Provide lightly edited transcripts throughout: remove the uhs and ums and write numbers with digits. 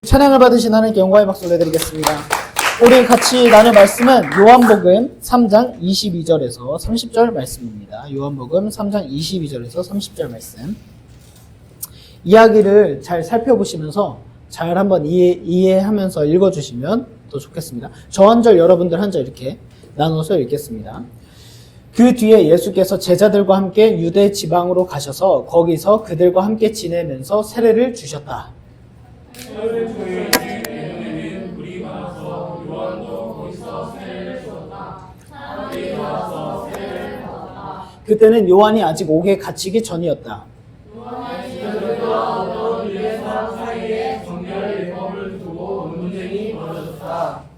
찬양을 받으신 하나님께 영광의 박수 올려드리겠습니다. 우리 같이 나눌 말씀은 요한복음 3장 22절에서 30절 말씀입니다. 요한복음 3장 22절에서 30절 말씀. 이야기를 잘 살펴보시면서 잘 한번 이해하면서 읽어주시면 더 좋겠습니다. 저 한 절, 여러분들 한 절 이렇게 나눠서 읽겠습니다. 그 뒤에 예수께서 제자들과 함께 유대 지방으로 가셔서 거기서 그들과 함께 지내면서 세례를 주셨다. 그때는 요한이 아직 옥에 갇히기 전이었다.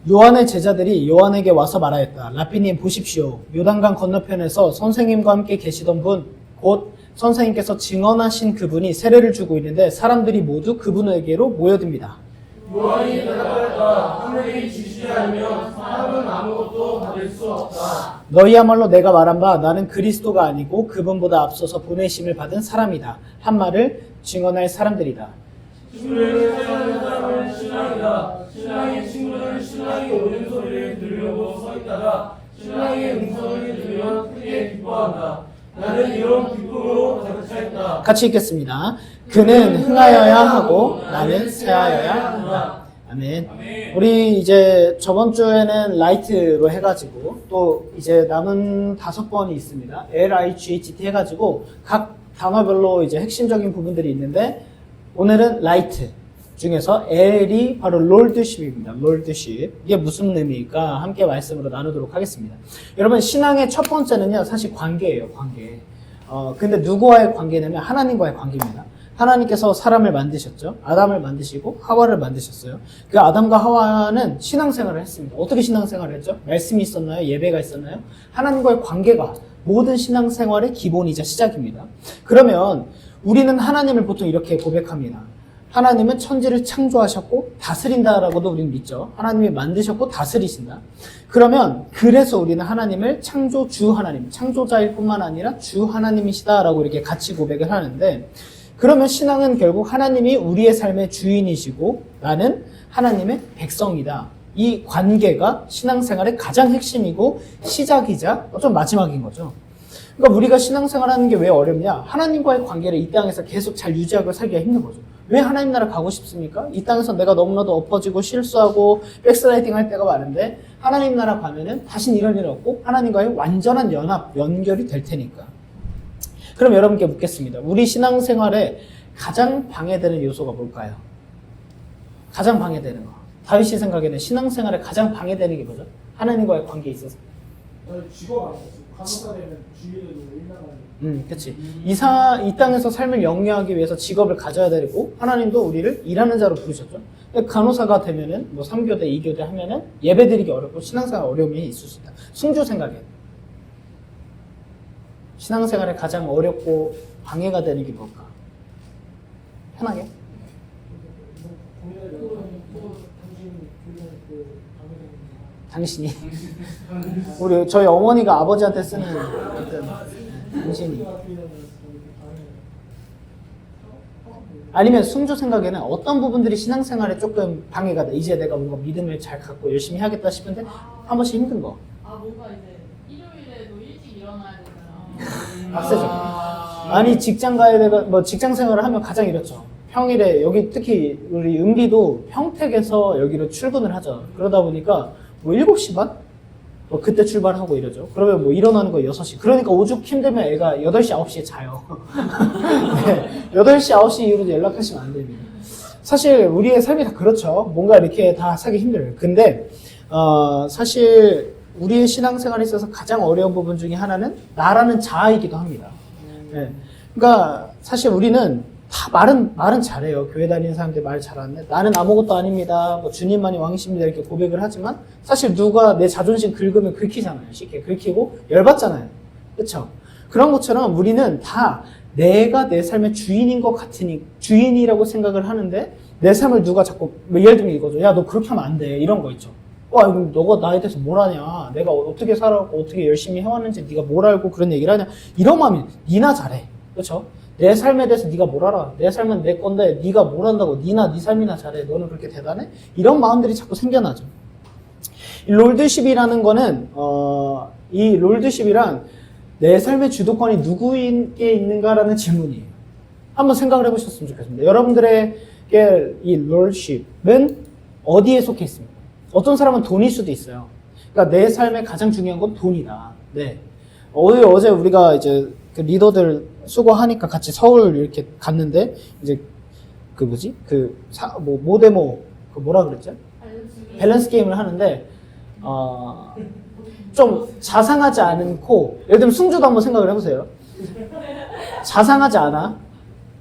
요한의 제자들이 요한에게 와서 말하였다. 라피님 보십시오. 요단강 건너편에서 선생님과 함께 계시던 분, 곧 선생님께서 증언하신 그분이 세례를 주고 있는데 사람들이 모두 그분에게로 모여듭니다. 요한이 대답하였다. 하늘이 주시지 않으면 사람은 아무것도 받을 수 없다. 너희야말로 내가 말한 바 나는 그리스도가 아니고 그분보다 앞서서 보내심을 받은 사람이다. 한 말을 증언할 사람들이다. 친구를 사랑하는 사람은 신랑이다. 신랑의 친구는 신랑이 오는 소리를 들으려고 서 있다가 신랑의 음성을 들으면 크게 기뻐한다. 나는 이런 기쁨으로 가득 차있다. 같이 읽겠습니다. 그는 흥하여야 하고 나는 쇠하여야 한다. 아멘. 우리 이제 저번 주에는 라이트로 해가지고 또 이제 남은 5번이 있습니다. LIGHT 해가지고 각 단어별로 이제 핵심적인 부분들이 있는데 오늘은 라이트 중에서 L이 바로 롤드십입니다. 롤드십. 이게 무슨 의미일까? 함께 말씀으로 나누도록 하겠습니다. 여러분, 신앙의 첫 번째는요, 사실 관계예요, 관계. 근데 누구와의 관계냐면 하나님과의 관계입니다. 하나님께서 사람을 만드셨죠. 아담을 만드시고 하와를 만드셨어요. 그 아담과 하와는 신앙생활을 했습니다. 어떻게 신앙생활을 했죠? 말씀이 있었나요? 예배가 있었나요? 하나님과의 관계가 모든 신앙생활의 기본이자 시작입니다. 그러면 우리는 하나님을 보통 이렇게 고백합니다. 하나님은 천지를 창조하셨고 다스린다라고도 우리는 믿죠. 하나님이 만드셨고 다스리신다. 그러면 그래서 우리는 하나님을 창조주 하나님, 창조자일 뿐만 아니라 주 하나님이시다라고 이렇게 같이 고백을 하는데, 그러면 신앙은 결국 하나님이 우리의 삶의 주인이시고 나는 하나님의 백성이다. 이 관계가 신앙생활의 가장 핵심이고 시작이자 좀 마지막인 거죠. 그러니까 우리가 신앙생활하는 게 왜 어렵냐? 하나님과의 관계를 이 땅에서 계속 잘 유지하고 살기가 힘든 거죠. 왜 하나님 나라 가고 싶습니까? 이 땅에서 내가 너무나도 엎어지고 실수하고 백스라이딩 할 때가 많은데 하나님 나라 가면은 다신 이런 일 없고 하나님과의 완전한 연결이 될 테니까. 그럼 여러분께 묻겠습니다. 우리 신앙생활에 가장 방해되는 요소가 뭘까요? 가장 방해되는 거. 다윗이 생각에는 신앙생활에 가장 방해되는 게 뭐죠? 하나님과의 관계에 있어서. 직업 아니었어. 간호사 되면 주위에도 일나가는. 그치. 이 땅에서 삶을 영위하기 위해서 직업을 가져야 되고, 하나님도 우리를 일하는 자로 부르셨죠. 간호사가 되면은, 3교대, 2교대 하면은 예배 드리기 어렵고, 신앙생활 어려움이 있을 수 있다. 승주 생각에. 신앙생활에 가장 어렵고, 방해가 되는 게 뭘까? 편하게? 당신이. 저희 어머니가 아버지한테 쓰는 당신이. 아니면 승주 생각에는 어떤 부분들이 신앙생활에 조금 방해가 돼. 이제 내가 뭔가 믿음을 잘 갖고 열심히 하겠다 싶은데 한 번씩 힘든 거. 뭔가 이제 일요일에도 일찍 일어나야 되잖아. 빡세죠. 아니 직장 가야 되고 직장 생활을 하면 가장 이렇죠. 평일에 여기 특히 우리 은비도 평택에서 여기로 출근을 하죠. 그러다 보니까 7시 반? 그때 출발하고 이러죠. 그러면 일어나는 거 6시. 그러니까 오죽 힘들면 애가 8시, 9시에 자요. 네, 8시, 9시 이후로 연락하시면 안 됩니다. 사실 우리의 삶이 다 그렇죠. 뭔가 이렇게 다 하기 힘들어요. 근데 사실 우리의 신앙생활에 있어서 가장 어려운 부분 중에 하나는 나라는 자아이기도 합니다. 네. 그러니까 사실 우리는 다 말은 잘해요. 교회 다니는 사람들 말 잘하는데 나는 아무것도 아닙니다. 주님만이 왕이십니다. 이렇게 고백을 하지만 사실 누가 내 자존심 긁으면 긁히잖아요. 쉽게 긁히고 열받잖아요. 그렇죠? 그런 것처럼 우리는 다 내가 내 삶의 주인인 것 같으니 주인이라고 생각을 하는데 내 삶을 누가 자꾸 예를 들면 이거죠. 야, 너 그렇게 하면 안 돼. 이런 거 있죠. 너가 나에 대해서 뭘 아냐? 내가 어떻게 살아왔고 어떻게 열심히 해왔는지 네가 뭘 알고 그런 얘기를 하냐? 이런 마음이 니나 잘해. 그렇죠? 내 삶에 대해서 네가 뭘 알아? 내 삶은 내 건데 네가 뭘 한다고? 니나 네 삶이나 잘해. 너는 그렇게 대단해? 이런 마음들이 자꾸 생겨나죠. 이 롤드십이라는 거는 이 롤드십이란 내 삶의 주도권이 누구에게 있는가라는 질문이에요. 한번 생각을 해보셨으면 좋겠습니다. 여러분들에게 이 롤드십은 어디에 속해 있습니까? 어떤 사람은 돈일 수도 있어요. 그러니까 내 삶에 가장 중요한 건 돈이다. 네. 어제 우리가 이제 그 리더들 수고하니까 같이 서울 이렇게 갔는데 이제 그 뭐지? 모데모 뭐라 그랬죠? 밸런스 게임을 하는데 좀 자상하지 않고 예를 들면 승주도 한번 생각을 해보세요. 자상하지 않아.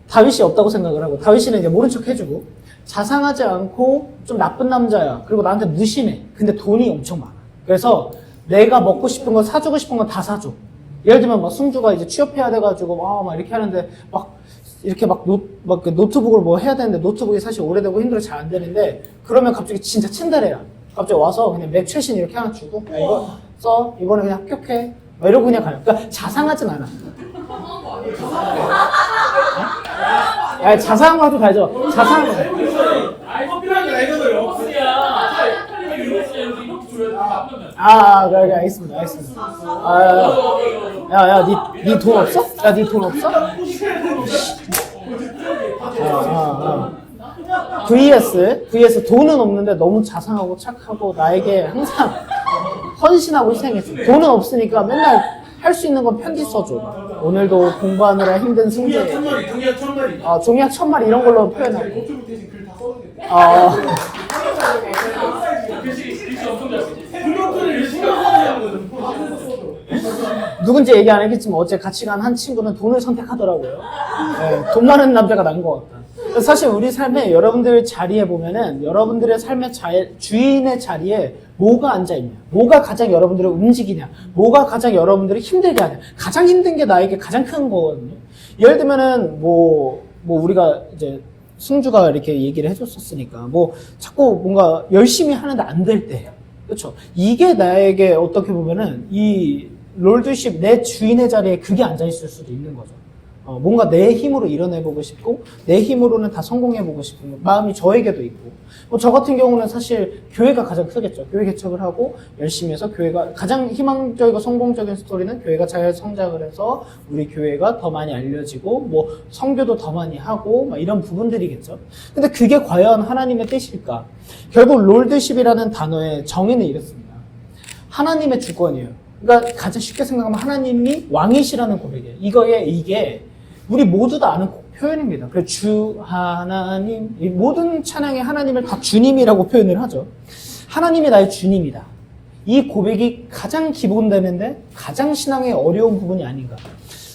다윗이 없다고 생각을 하고 다윗이는 이제 모른 척 해주고 자상하지 않고 좀 나쁜 남자야. 그리고 나한테 무심해. 근데 돈이 엄청 많아. 그래서 내가 먹고 싶은 거 사주고 싶은 거 다 사줘. 예를 들면 막 승주가 이제 취업해야 돼가지고 막 이렇게 하는데 막 이렇게 막 노트북을 뭐 해야 되는데 노트북이 사실 오래되고 힘들어 잘 안 되는데 그러면 갑자기 진짜 친데레야. 갑자기 와서 그냥 맥 최신 이렇게 하나 주고 야, 이거 써 이번에 그냥 합격해 막 이러고 그냥 가요. 그러니까 자상하진 않아. 자상한 거 해도 가야죠. 자상한 거. 알고 필요한 게 알거든요. 그래, 알겠습니다. 니 돈 없어? 야, 니 돈 없어? vs 돈은 없는데 너무 자상하고 착하고 나에게 항상 헌신하고 희생했어. 돈은 없으니까 맨날 할 수 있는 건 편지 써줘. 오늘도 공부하느라 힘든 승재. 종이학 1000마리. 종이학 1000마리 이런 걸로 표현하고. 노트북 대신 글 다 써도 돼. 글씨 엄청 잘 쓰지. 블로그를 열심히 하는 거거든. 누군지 얘기 안 하겠지만 어제 같이 간 한 친구는 돈을 선택하더라고요. 네, 돈 많은 남자가 난 것 같다. 사실 우리 삶에 여러분들 자리에 보면은 여러분들의 삶의 주인의 자리에 뭐가 앉아있냐, 뭐가 가장 여러분들을 움직이냐, 뭐가 가장 여러분들을 힘들게 하냐. 가장 힘든 게 나에게 가장 큰 거거든요. 예를 들면은 뭐 우리가 이제 승주가 이렇게 얘기를 해줬었으니까 자꾸 뭔가 열심히 하는데 안 될 때, 그렇죠? 이게 나에게 어떻게 보면은 이 롤드십 내 주인의 자리에 그게 앉아있을 수도 있는 거죠. 뭔가 내 힘으로 이뤄내보고 싶고 내 힘으로는 다 성공해보고 싶은 마음이 저에게도 있고 저 같은 경우는 사실 교회가 가장 크겠죠. 교회 개척을 하고 열심히 해서 교회가 가장 희망적이고 성공적인 스토리는 교회가 잘 성장을 해서 우리 교회가 더 많이 알려지고 선교도 더 많이 하고 이런 부분들이겠죠. 근데 그게 과연 하나님의 뜻일까? 결국 롤드십이라는 단어의 정의는 이렇습니다. 하나님의 주권이에요. 그러니까 가장 쉽게 생각하면 하나님이 왕이시라는 고백이에요. 이게 우리 모두 다 아는 표현입니다. 그래서 주 하나님, 이 모든 찬양에 하나님을 다 주님이라고 표현을 하죠. 하나님이 나의 주님이다. 이 고백이 가장 기본되는데 가장 신앙의 어려운 부분이 아닌가.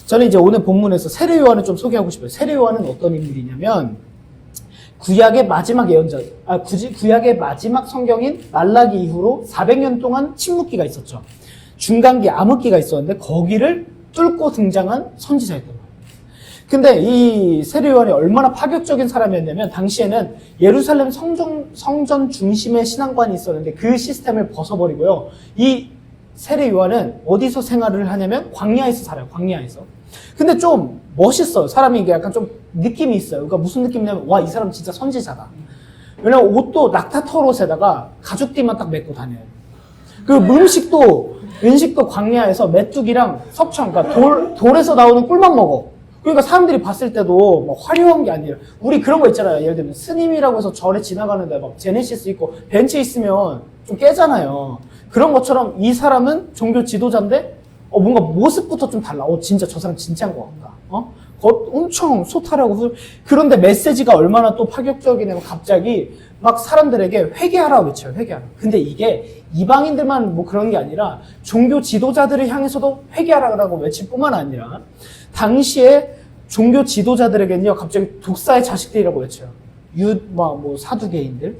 저는 이제 오늘 본문에서 세례 요한을 좀 소개하고 싶어요. 세례 요한은 어떤 인물이냐면 구약의 마지막 예언자, 구약의 마지막 성경인 말라기 이후로 400년 동안 침묵기가 있었죠. 중간기 암흑기가 있었는데 거기를 뚫고 등장한 선지자였던 거예요. 근데 이 세례 요한이 얼마나 파격적인 사람이었냐면 당시에는 예루살렘 성전 중심의 신앙관이 있었는데 그 시스템을 벗어버리고요. 이 세례 요한은 어디서 생활을 하냐면 광야에서 살아요. 광야에서. 근데 좀 멋있어요. 사람이 이게 약간 좀 느낌이 있어요. 그러니까 무슨 느낌이냐면 와, 이 사람 진짜 선지자다. 왜냐면 옷도 낙타털옷에다가 가죽띠만 딱 메고 다녀요. 그리고 음식도 광야에서 메뚜기랑 석청, 그러니까 돌에서 나오는 꿀만 먹어. 그러니까 사람들이 봤을 때도 화려한 게 아니라 우리 그런 거 있잖아요. 예를 들면 스님이라고 해서 절에 지나가는데 제네시스 있고 벤치 있으면 좀 깨잖아요. 그런 것처럼 이 사람은 종교 지도자인데 뭔가 모습부터 좀 달라. 진짜 저 사람 진짜인 것 같다. 엄청 소탈하고. 그런데 메시지가 얼마나 또 파격적이냐면 갑자기 막 사람들에게 회개하라고 외쳐요. 회개하라. 근데 이게 이방인들만 그런 게 아니라 종교 지도자들을 향해서도 회개하라고 외칠 뿐만 아니라 당시에 종교 지도자들에게는요 갑자기 독사의 자식들이라고 외쳐요. 사두개인들,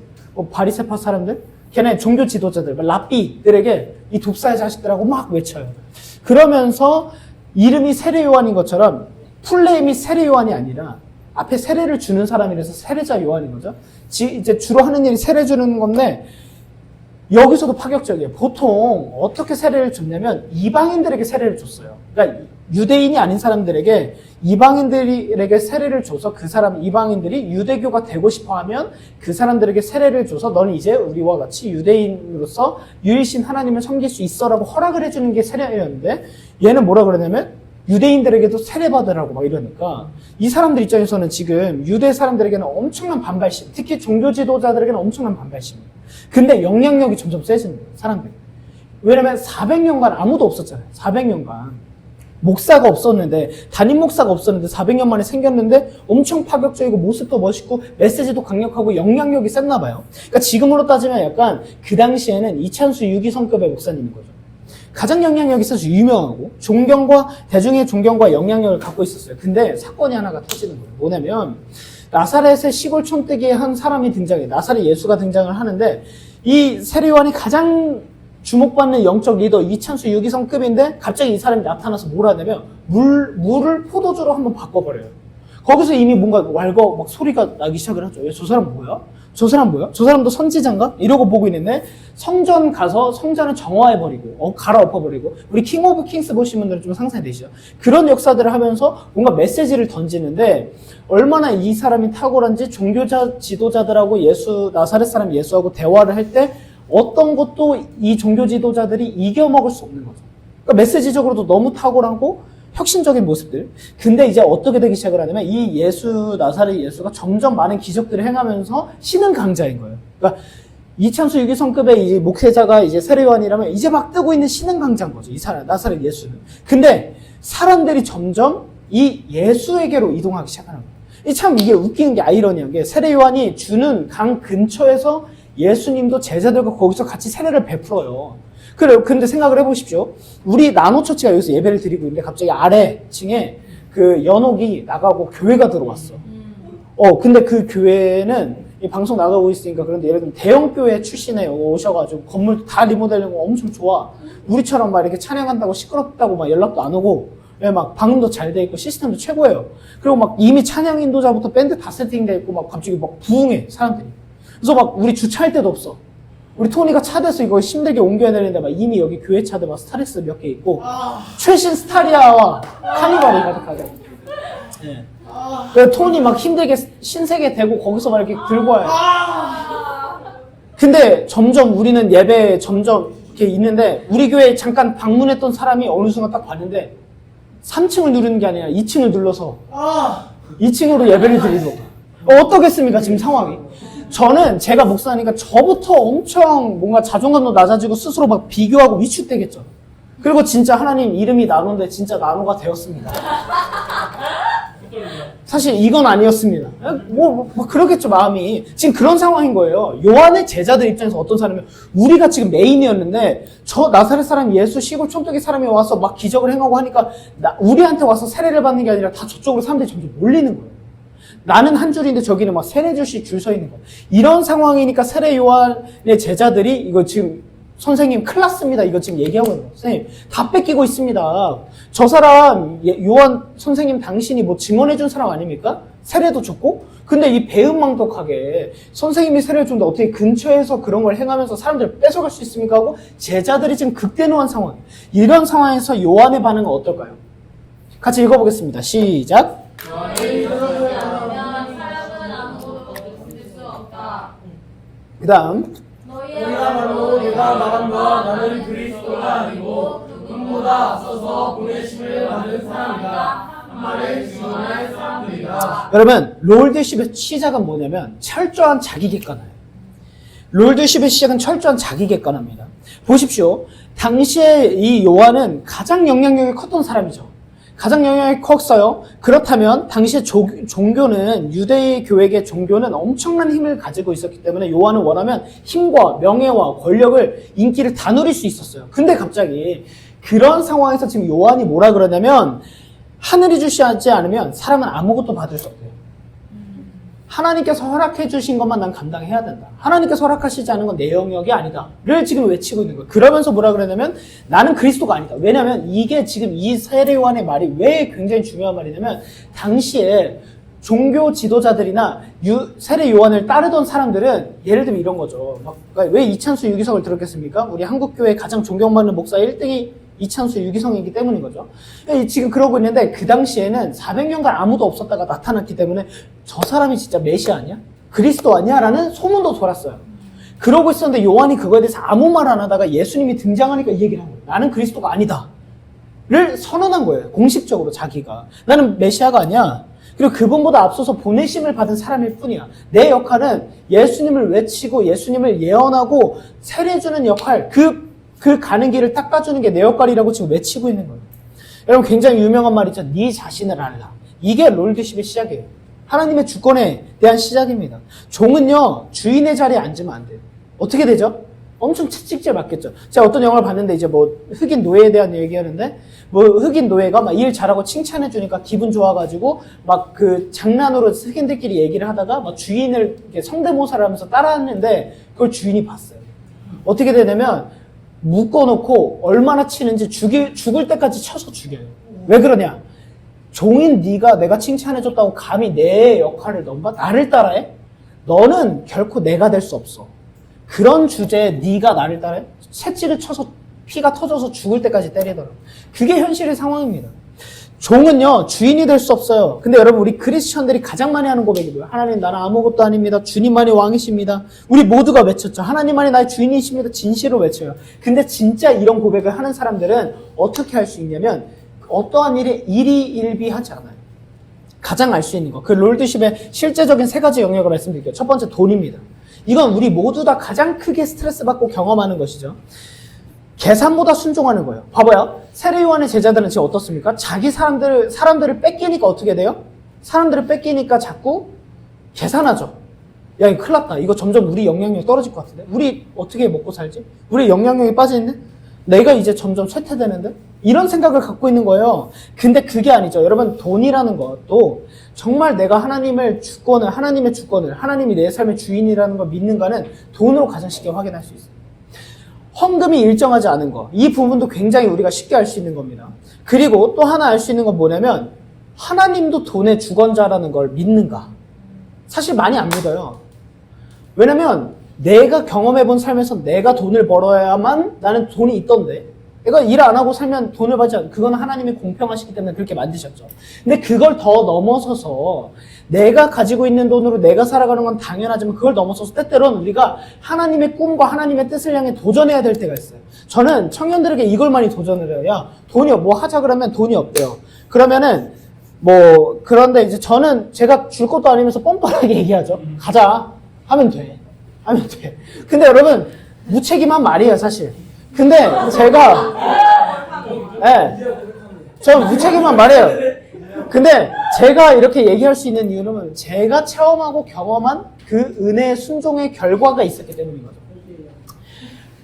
바리새파 사람들, 걔네 종교 지도자들, 랍비들에게 이 독사의 자식들하고 막 외쳐요. 그러면서 이름이 세례 요한인 것처럼 풀네임이 세례 요한이 아니라 앞에 세례를 주는 사람이라서 세례자 요한인 거죠. 이제 주로 하는 일이 세례 주는 건데 여기서도 파격적이에요. 보통 어떻게 세례를 줬냐면 이방인들에게 세례를 줬어요. 그러니까 유대인이 아닌 사람들에게 이방인들에게 세례를 줘서 그 사람 이방인들이 유대교가 되고 싶어하면 그 사람들에게 세례를 줘서 너는 이제 우리와 같이 유대인으로서 유일신 하나님을 섬길 수 있어라고 허락을 해주는 게 세례였는데 얘는 뭐라 그러냐면 유대인들에게도 세례 받으라고 막 이러니까 이 사람들 입장에서는 지금 유대 사람들에게는 엄청난 반발심, 특히 종교 지도자들에게는 엄청난 반발심이에요. 근데 영향력이 점점 세지는 거예요, 사람들이. 왜냐면 400년간 아무도 없었잖아요. 400년간. 목사가 없었는데, 담임 목사가 없었는데 400년 만에 생겼는데 엄청 파격적이고 모습도 멋있고 메시지도 강력하고 영향력이 셌나 봐요. 그러니까 지금으로 따지면 약간 그 당시에는 이찬수 유기성급의 목사님인 거죠. 가장 영향력이 있어서 유명하고 대중의 존경과 영향력을 갖고 있었어요. 근데 사건이 하나가 터지는 거예요. 뭐냐면 나사렛의 시골 촌뜨기에 한 사람이 등장해요. 나사렛 예수가 등장을 하는데 이 세례요한이 가장 주목받는 영적 리더 이찬수 유기성급인데 갑자기 이 사람이 나타나서 뭘 하냐면 물을 포도주로 한번 바꿔버려요. 거기서 이미 뭔가 막 소리가 나기 시작을 하죠. 저 사람 뭐야? 저 사람 뭐야? 저 사람도 선지자인가? 이러고 보고 있는데 성전 가서 성전을 정화해버리고 갈아엎어버리고 우리 킹 오브 킹스 보신 분들은 좀 상상되시죠? 그런 역사들을 하면서 뭔가 메시지를 던지는데 얼마나 이 사람이 탁월한지 종교자 지도자들하고 나사렛 사람 예수하고 대화를 할 때 어떤 것도 이 종교 지도자들이 이겨먹을 수 없는 거죠. 그러니까 메시지적으로도 너무 탁월하고 혁신적인 모습들. 근데 이제 어떻게 되기 시작을 하냐면 이 나사렛 예수가 점점 많은 기적들을 행하면서 신은 강자인 거예요. 그러니까 이찬수 유기성급의 이 목회자가 이제 세례요한이라면 이제 막 뜨고 있는 신은 강자인 거죠. 이 사람, 나사렛 예수는. 근데 사람들이 점점 이 예수에게로 이동하기 시작하는 거예요. 참 이게 웃기는 게 아이러니한 게 세례요한이 주는 강 근처에서 예수님도 제자들과 거기서 같이 세례를 베풀어요. 그래요. 근데 생각을 해보십시오. 우리 나노처치가 여기서 예배를 드리고 있는데 갑자기 아래층에 그 연옥이 나가고 교회가 들어왔어. 근데 그 교회는 이 방송 나가고 있으니까 그런데 예를 들면 대형교회 출신에 오셔가지고 건물 다 리모델링하고 엄청 좋아. 우리처럼 막 이렇게 찬양한다고 시끄럽다고 막 연락도 안 오고 막 방음도 잘 돼 있고 시스템도 최고예요. 그리고 막 이미 찬양 인도자부터 밴드 다 세팅돼 있고 막 갑자기 막 부흥해 사람들이. 그래서 막 우리 주차할 데도 없어. 우리 토니가 차 대서 이거 힘들게 옮겨야 되는데 막 이미 여기 교회 차들 막 스타렉스 몇 개 있고 최신 스타리아와 카니발이 가득하게. 네. 그래서 토니 막 힘들게 신세계 대고 거기서 막 이렇게 들고 와요. 근데 점점 우리는 예배에 점점 이렇게 있는데 우리 교회에 잠깐 방문했던 사람이 어느 순간 딱 봤는데 3층을 누르는 게 아니라 2층을 눌러서 2층으로 예배를 드리고 어떻겠습니까 지금 상황이. 저는 제가 목사니까 저부터 엄청 뭔가 자존감도 낮아지고 스스로 막 비교하고 위축되겠죠. 그리고 진짜 하나님 이름이 나노인데 진짜 나노가 되었습니다. 사실 이건 아니었습니다. 뭐 그러겠죠 마음이. 지금 그런 상황인 거예요. 요한의 제자들 입장에서 어떤 사람이면 우리가 지금 메인이었는데 저 나사렛 사람 예수 시골 촌뜨기 사람이 와서 막 기적을 행하고 하니까 우리한테 와서 세례를 받는 게 아니라 다 저쪽으로 사람들이 점점 몰리는 거예요. 나는 한 줄인데 저기는 막 세네 줄씩 줄 서 있는 거예요. 이런 상황이니까 세례 요한의 제자들이 이거 지금 선생님 큰일 났습니다. 이거 지금 얘기하고 있는 거예요. 선생님 다 뺏기고 있습니다. 저 사람 요한 선생님 당신이 뭐 증언해 준 사람 아닙니까? 세례도 줬고 근데 이 배은망덕하게 선생님이 세례를 줬는데 어떻게 근처에서 그런 걸 행하면서 사람들을 뺏어갈 수 있습니까? 하고 제자들이 지금 극대노한 상황이에요. 이런 상황에서 요한의 반응은 어떨까요? 같이 읽어보겠습니다. 시작. 그 다음 너희야말로 내가 말한 바 나는 그리스도가 아니고 누구보다 앞서서 보내심을 받은 사람이다 한 말을 증언할 사람들이다. 여러분 롤드십의 시작은 뭐냐면 철저한 자기 객관화예요. 롤드십의 시작은 철저한 자기 객관화입니다. 보십시오. 당시에 이 요한은 가장 영향력이 컸던 사람이죠. 가장 영향이 컸어요. 그렇다면 당시의 종교는 유대의 교회의 종교는 엄청난 힘을 가지고 있었기 때문에 요한은 원하면 힘과 명예와 권력을 인기를 다 누릴 수 있었어요. 근데 갑자기 그런 상황에서 지금 요한이 뭐라 그러냐면 하늘이 주시지 않으면 사람은 아무것도 받을 수 없대요. 하나님께서 허락해 주신 것만 난 감당해야 된다. 하나님께서 허락하시지 않은 건 내 영역이 아니다. 를 지금 외치고 있는 거예요. 그러면서 뭐라 그러냐면 나는 그리스도가 아니다. 왜냐면 이게 지금 이 세례 요한의 말이 왜 굉장히 중요한 말이냐면 당시에 종교 지도자들이나 세례 요한을 따르던 사람들은 예를 들면 이런 거죠. 왜 이찬수 유기성을 들었겠습니까? 우리 한국교회 가장 존경받는 목사 1등이 이찬수 유기성이기 때문인 거죠. 지금 그러고 있는데 그 당시에는 400년간 아무도 없었다가 나타났기 때문에 저 사람이 진짜 메시아 아니야? 그리스도 아니야? 라는 소문도 돌았어요. 그러고 있었는데 요한이 그거에 대해서 아무 말 안 하다가 예수님이 등장하니까 이 얘기를 한 거예요. 나는 그리스도가 아니다. 를 선언한 거예요. 공식적으로 자기가. 나는 메시아가 아니야. 그리고 그분보다 앞서서 보내심을 받은 사람일 뿐이야. 내 역할은 예수님을 외치고 예수님을 예언하고 세례주는 역할, 그 가는 길을 닦아주는 게 내 역할이라고 지금 외치고 있는 거예요. 여러분 굉장히 유명한 말 있죠. 네 자신을 알라. 이게 롤드십의 시작이에요. 하나님의 주권에 대한 시작입니다. 종은요, 주인의 자리에 앉으면 안 돼요. 어떻게 되죠? 엄청 채찍질 맞겠죠. 제가 어떤 영화를 봤는데 이제 뭐 흑인 노예에 대한 얘기하는데 뭐 흑인 노예가 막 일 잘하고 칭찬해 주니까 기분 좋아가지고 막 그 장난으로 흑인들끼리 얘기를 하다가 막 주인을 이렇게 성대모사를 하면서 따라하는데 그걸 주인이 봤어요. 어떻게 되냐면 묶어놓고 얼마나 치는지 죽을 때까지 쳐서 죽여요. 왜 그러냐? 종인 네가 내가 칭찬해줬다고 감히 내 역할을 넘봐? 나를 따라해? 너는 결코 내가 될 수 없어. 그런 주제에 네가 나를 따라해? 채찍을 쳐서 피가 터져서 죽을 때까지 때리더라고. 그게 현실의 상황입니다. 종은요, 주인이 될 수 없어요. 근데 여러분, 우리 크리스천들이 가장 많이 하는 고백이 뭐예요? 하나님, 나는 아무것도 아닙니다. 주님만이 왕이십니다. 우리 모두가 외쳤죠. 하나님만이 나의 주인이십니다. 진실로 외쳐요. 근데 진짜 이런 고백을 하는 사람들은 어떻게 할 수 있냐면 어떠한 일에 일희일비하지 않아요. 가장 알 수 있는 거. 그 롤드십의 실제적인 세 가지 영역을 말씀드릴게요. 첫 번째, 돈입니다. 이건 우리 모두 다 가장 크게 스트레스 받고 경험하는 것이죠. 계산보다 순종하는 거예요. 봐봐요. 세례요한의 제자들은 지금 어떻습니까? 자기 사람들을 뺏기니까 어떻게 돼요? 사람들을 뺏기니까 자꾸 계산하죠. 야, 이거 큰일 났다. 이거 점점 우리 영향력이 떨어질 것 같은데? 우리 어떻게 먹고 살지? 우리 영향력이 빠지는데? 내가 이제 점점 쇠퇴되는데? 이런 생각을 갖고 있는 거예요. 근데 그게 아니죠. 여러분, 돈이라는 것도 정말 내가 하나님의 주권을, 하나님이 내 삶의 주인이라는 걸 믿는가는 돈으로 가장 쉽게 확인할 수 있어요. 헌금이 일정하지 않은 거. 이 부분도 굉장히 우리가 쉽게 알 수 있는 겁니다. 그리고 또 하나 알 수 있는 건 뭐냐면 하나님도 돈의 주권자라는 걸 믿는가. 사실 많이 안 믿어요. 왜냐면 내가 경험해본 삶에서 내가 돈을 벌어야만 나는 돈이 있던데 내가 일 안 하고 살면 돈을 받지 않아요. 그건 하나님이 공평하시기 때문에 그렇게 만드셨죠. 근데 그걸 더 넘어서서 내가 가지고 있는 돈으로 내가 살아가는 건 당연하지만 그걸 넘어서서 때때로는 우리가 하나님의 꿈과 하나님의 뜻을 향해 도전해야 될 때가 있어요. 저는 청년들에게 이걸 많이 도전을 해요. 야, 돈이 뭐 하자 그러면 돈이 없대요. 그러면은 뭐 그런데 이제 저는 제가 줄 것도 아니면서 뻔뻔하게 얘기하죠. 가자. 하면 돼. 근데 여러분 무책임한 말이에요, 사실. 근데 제가 저 무책임한 말이에요. 근데 제가 이렇게 얘기할 수 있는 이유는 제가 체험하고 경험한 그 은혜의 순종의 결과가 있었기 때문인 거죠.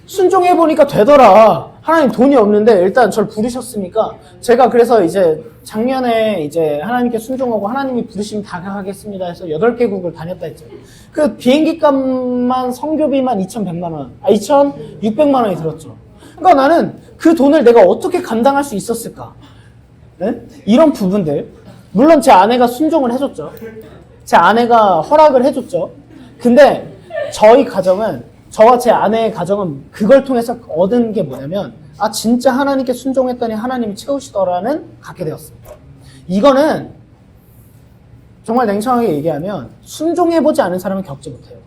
순종해보니까 되더라. 하나님 돈이 없는데 일단 저를 부르셨으니까 제가 그래서 이제 작년에 이제 하나님께 순종하고 하나님이 부르시면 다 가겠습니다 해서 8개국을 다녔다 했죠. 그 비행기 값만 성교비만 2,100만 원, 2,600만 원이 들었죠. 그러니까 나는 그 돈을 내가 어떻게 감당할 수 있었을까? 네? 이런 부분들. 물론 제 아내가 순종을 해줬죠. 제 아내가 허락을 해줬죠. 근데 저와 제 아내의 가정은 그걸 통해서 얻은 게 뭐냐면 진짜 하나님께 순종했더니 하나님이 채우시더라는 갖게 되었습니다. 이거는 정말 냉정하게 얘기하면 순종해보지 않은 사람은 겪지 못해요.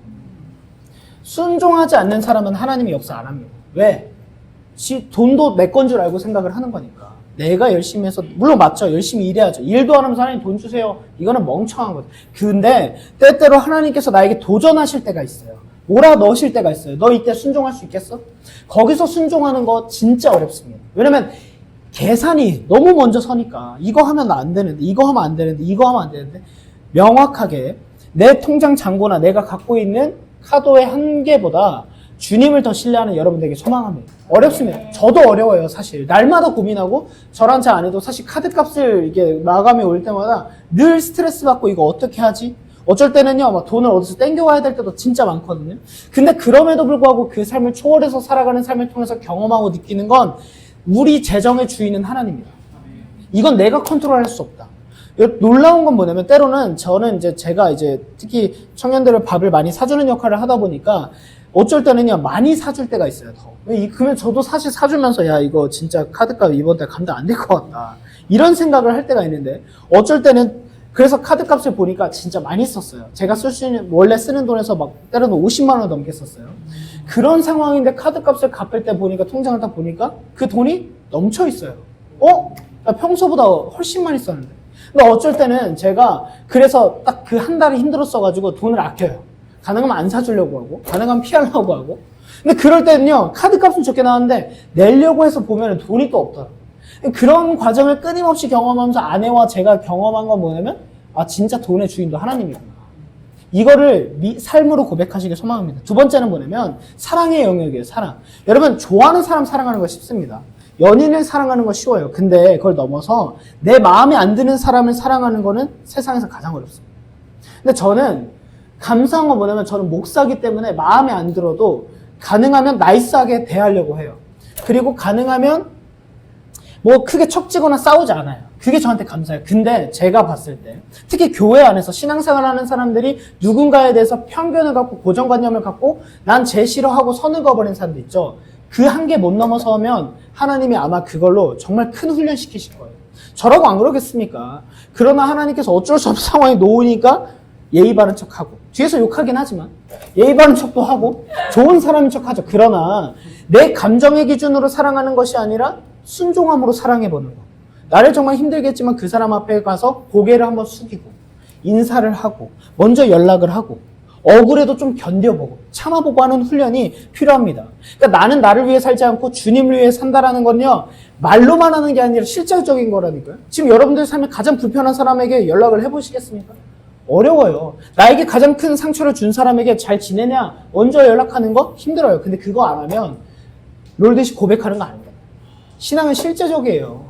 순종하지 않는 사람은 하나님이 역사 안 합니다. 왜? 돈도 내 건 줄 알고 생각을 하는 거니까. 내가 열심히 해서, 물론 맞죠. 열심히 일해야죠. 일도 안 하면서 하나님 돈 주세요. 이거는 멍청한 거죠. 근데 때때로 하나님께서 나에게 도전하실 때가 있어요. 몰아넣으실 때가 있어요. 너 이때 순종할 수 있겠어? 거기서 순종하는 거 진짜 어렵습니다. 왜냐면 계산이 너무 먼저 서니까 이거 하면 안 되는데 이거 하면 안 되는데 명확하게 내 통장 잔고나 내가 갖고 있는 카드의 한계보다 주님을 더 신뢰하는 여러분들에게 소망합니다. 어렵습니다. 저도 어려워요, 사실. 날마다 고민하고 저랑 제 아내도 사실 카드값을 이게 마감이 올 때마다 늘 스트레스 받고 이거 어떻게 하지? 어쩔 때는요, 막 돈을 어디서 땡겨와야 될 때도 진짜 많거든요. 근데 그럼에도 불구하고 그 삶을 초월해서 살아가는 삶을 통해서 경험하고 느끼는 건 우리 재정의 주인은 하나님입니다. 이건 내가 컨트롤할 수 없다. 놀라운 건 뭐냐면 때로는 저는 이제 제가 이제 특히 청년들을 밥을 많이 사주는 역할을 하다 보니까 어쩔 때는요 많이 사줄 때가 있어요. 더. 그러면 저도 사실 사주면서 야 이거 진짜 카드값 이번 달 감당 안 될 것 같다 이런 생각을 할 때가 있는데 어쩔 때는 그래서 카드값을 보니까 진짜 많이 썼어요. 제가 원래 쓰는 돈에서 막 때로는 50만 원 넘게 썼어요. 그런 상황인데 카드값을 갚을 때 보니까 통장을 딱 보니까 그 돈이 넘쳐 있어요. 나 평소보다 훨씬 많이 썼는데. 근데 어쩔 때는 제가 그래서 딱 그 한 달이 힘들었어가지고 돈을 아껴요. 가능하면 안 사주려고 하고, 가능하면 피하려고 하고. 근데 그럴 때는요, 카드값은 적게 나왔는데 내려고 해서 보면 돈이 또 없더라고요. 그런 과정을 끊임없이 경험하면서 아내와 제가 경험한 건 뭐냐면, 아, 진짜 돈의 주인도 하나님이구나. 이거를 삶으로 고백하시길 소망합니다. 두 번째는 뭐냐면, 사랑의 영역이에요, 사랑. 여러분, 좋아하는 사람 사랑하는 거 쉽습니다. 연인을 사랑하는 거 쉬워요. 근데 그걸 넘어서 내 마음에 안 드는 사람을 사랑하는 거는 세상에서 가장 어렵습니다. 근데 저는 감사한 건 뭐냐면 저는 목사기 때문에 마음에 안 들어도 가능하면 나이스하게 대하려고 해요. 그리고 가능하면 뭐 크게 척지거나 싸우지 않아요. 그게 저한테 감사해요. 근데 제가 봤을 때 특히 교회 안에서 신앙생활을 하는 사람들이 누군가에 대해서 편견을 갖고 고정관념을 갖고 난 쟤 싫어하고 선을 그어버린 사람도 있죠. 그 한계 못 넘어서면 하나님이 아마 그걸로 정말 큰 훈련 시키실 거예요. 저라고 안 그러겠습니까? 그러나 하나님께서 어쩔 수 없는 상황에 놓으니까 예의 바른 척하고 뒤에서 욕하긴 하지만 예의 바른 척도 하고 좋은 사람인 척하죠. 그러나 내 감정의 기준으로 사랑하는 것이 아니라 순종함으로 사랑해보는 거. 나를 정말 힘들겠지만 그 사람 앞에 가서 고개를 한번 숙이고 인사를 하고 먼저 연락을 하고 억울해도 좀 견뎌보고 참아보고 하는 훈련이 필요합니다. 그러니까 나는 나를 위해 살지 않고 주님을 위해 산다라는 건요. 말로만 하는 게 아니라 실질적인 거라니까요. 지금 여러분들 삶에 가장 불편한 사람에게 연락을 해보시겠습니까? 어려워요. 나에게 가장 큰 상처를 준 사람에게 잘 지내냐 먼저 연락하는 거 힘들어요. 근데 그거 안 하면 롤듯이 고백하는 거 아닙니다. 신앙은 실제적이에요.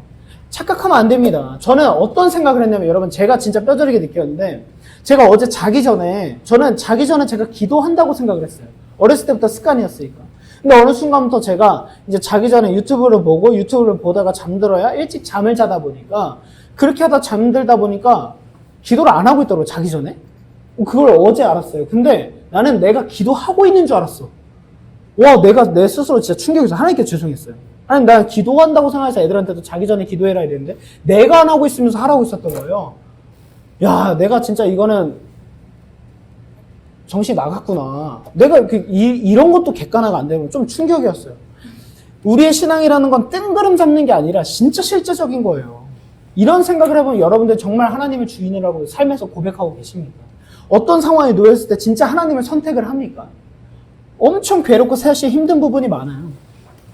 착각하면 안 됩니다. 저는 어떤 생각을 했냐면 여러분 제가 진짜 뼈저리게 느꼈는데 제가 어제 저는 자기 전에 제가 기도한다고 생각을 했어요. 어렸을 때부터 습관이었으니까. 근데 어느 순간부터 제가 이제 자기 전에 유튜브를 보다가 잠들어야 일찍 잠을 자다 보니까 그렇게 하다 잠들다 보니까 기도를 안 하고 있더라고요, 자기 전에. 그걸 어제 알았어요. 근데 나는 내가 기도하고 있는 줄 알았어. 와, 내가 내 스스로 진짜 충격이었어. 하나님께 죄송했어요. 하나님, 나 기도한다고 생각해서 애들한테도 자기 전에 기도해라 이랬는데 내가 안 하고 있으면서 하라고 있었던 거예요. 야, 내가 진짜 이거는 정신이 나갔구나. 내가 이런 것도 객관화가 안 되면 좀 충격이었어요. 우리의 신앙이라는 건 뜬구름 잡는 게 아니라 진짜 실제적인 거예요. 이런 생각을 해보면 여러분들 정말 하나님을 주인이라고 삶에서 고백하고 계십니까? 어떤 상황에 놓였을 때 진짜 하나님을 선택을 합니까? 엄청 괴롭고 사실 힘든 부분이 많아요.